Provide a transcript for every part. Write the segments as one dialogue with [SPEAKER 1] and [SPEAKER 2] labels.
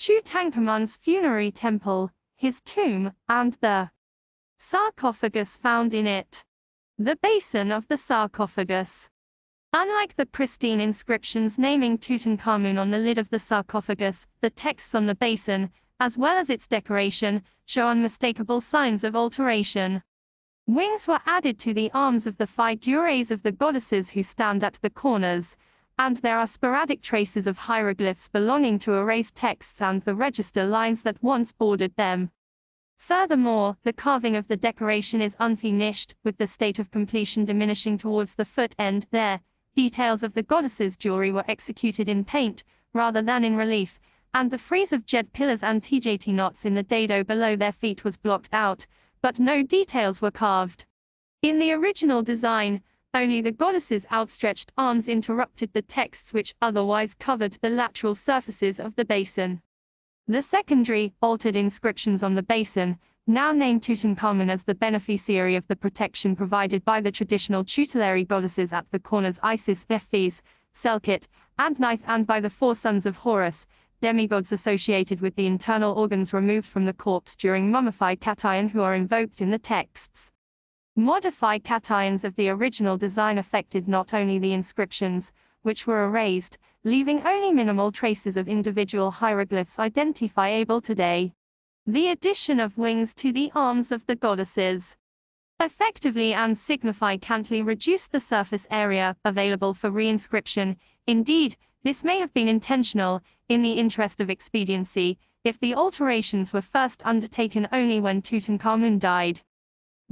[SPEAKER 1] Tutankhamun's funerary temple, his tomb, and the sarcophagus found in it. The basin of the sarcophagus. Unlike the pristine inscriptions naming Tutankhamun on the lid of the sarcophagus, the texts on the basin, as well as its decoration, show unmistakable signs of alteration. Wings were added to the arms of the figures of the goddesses who stand at the corners, and there are sporadic traces of hieroglyphs belonging to erased texts and the register lines that once bordered them. Furthermore, the carving of the decoration is unfinished, with the state of completion diminishing towards the foot end. There, details of the goddesses' jewelry were executed in paint, rather than in relief, and the frieze of jade pillars and TJT knots in the dado below their feet was blocked out, but no details were carved. In the original design, only the goddesses' outstretched arms interrupted the texts which otherwise covered the lateral surfaces of the basin. The secondary, altered inscriptions on the basin, now named Tutankhamun as the beneficiary of the protection provided by the traditional tutelary goddesses at the corners Isis, Nephthys, Selkit, and Nith, and by the four sons of Horus, demigods associated with the internal organs removed from the corpse during mummification, who are invoked in the texts. Modified cations of the original design affected not only the inscriptions, which were erased, leaving only minimal traces of individual hieroglyphs identifiable today. The addition of wings to the arms of the goddesses effectively and significantly reduced the surface area available for reinscription. Indeed, this may have been intentional, in the interest of expediency, if the alterations were first undertaken only when Tutankhamun died.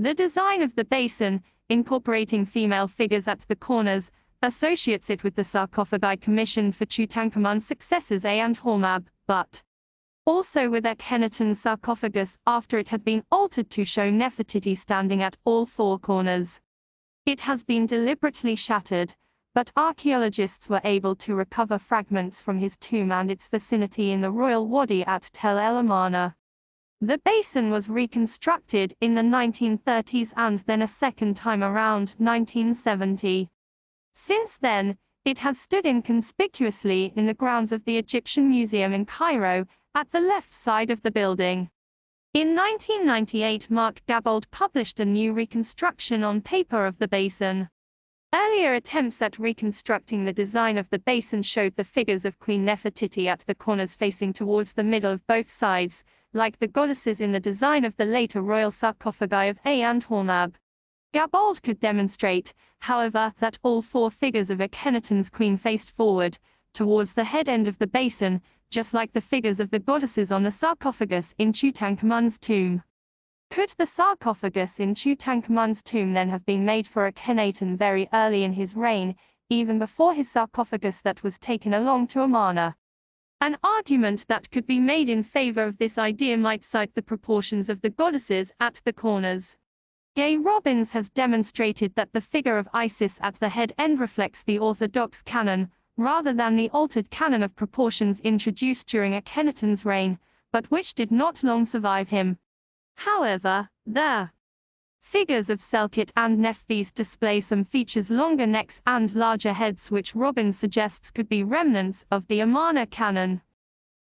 [SPEAKER 1] The design of the basin, incorporating female figures at the corners, associates it with the sarcophagi commissioned for Tutankhamun's successors A and Hormab, but also with Akhenaten's sarcophagus after it had been altered to show Nefertiti standing at all four corners. It has been deliberately shattered, but archaeologists were able to recover fragments from his tomb and its vicinity in the royal wadi at Tel El Amarna. The basin was reconstructed in the 1930s and then a second time around 1970. Since then, it has stood inconspicuously in the grounds of the Egyptian Museum in Cairo, at the left side of the building. In 1998, Mark Gabold published a new reconstruction on paper of the basin. Earlier attempts at reconstructing the design of the basin showed the figures of Queen Nefertiti at the corners facing towards the middle of both sides, like the goddesses in the design of the later royal sarcophagi of A and Hormab. Gabold could demonstrate, however, that all four figures of Akhenaten's queen faced forward, towards the head end of the basin, just like the figures of the goddesses on the sarcophagus in Tutankhamun's tomb. Could the sarcophagus in Tutankhamun's tomb then have been made for Akhenaten very early in his reign, even before his sarcophagus that was taken along to Amarna? An argument that could be made in favor of this idea might cite the proportions of the goddesses at the corners. Gay Robbins has demonstrated that the figure of Isis at the head end reflects the orthodox canon, rather than the altered canon of proportions introduced during Akhenaten's reign, but which did not long survive him. However, the figures of Selkit and Nephthys display some features, longer necks and larger heads, which Robbins suggests could be remnants of the Amarna canon.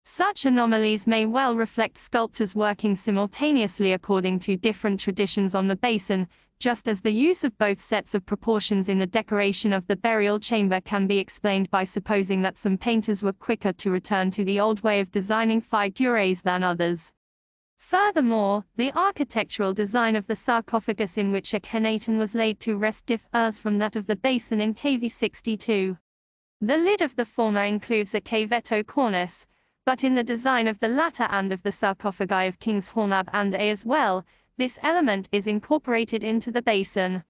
[SPEAKER 1] Such anomalies may well reflect sculptors working simultaneously according to different traditions on the basin, just as the use of both sets of proportions in the decoration of the burial chamber can be explained by supposing that some painters were quicker to return to the old way of designing figures than others. Furthermore, the architectural design of the sarcophagus in which Akhenaten was laid to rest differs from that of the basin in KV62. The lid of the former includes a cavetto cornice, but in the design of the latter and of the sarcophagi of Kings Hormab and A as well, this element is incorporated into the basin.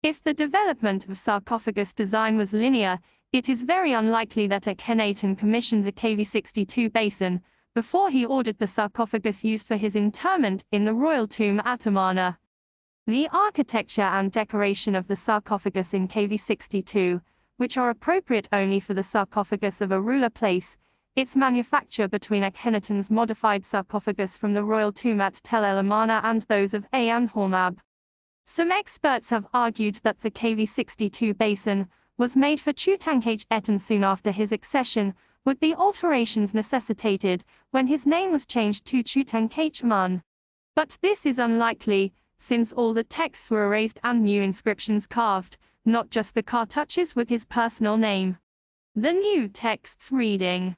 [SPEAKER 1] If the development of sarcophagus design was linear, it is very unlikely that Akhenaten commissioned the KV62 basin before he ordered the sarcophagus used for his interment in the royal tomb at Amarna. The architecture and decoration of the sarcophagus in KV62, which are appropriate only for the sarcophagus of a ruler place, its manufacture between Akhenaten's modified sarcophagus from the royal tomb at Tel El Amarna and those of A and Hormab. Some experts have argued that the KV62 basin was made for Tutankhamun soon after his accession, with the alterations necessitated when his name was changed to Tutankhamun. But this is unlikely, since all the texts were erased and new inscriptions carved, not just the cartouches with his personal name. The new texts reading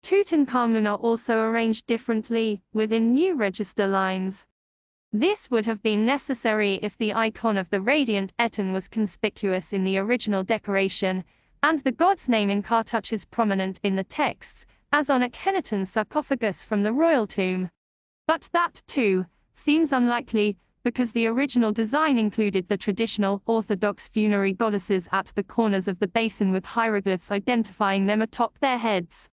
[SPEAKER 1] Tutankhamun are also arranged differently, within new register lines. This would have been necessary if the icon of the radiant Eton was conspicuous in the original decoration, and the god's name in cartouches prominent in the texts, as on Akhenaten's sarcophagus from the royal tomb. But that, too, seems unlikely, because the original design included the traditional Orthodox funerary goddesses at the corners of the basin with hieroglyphs identifying them atop their heads.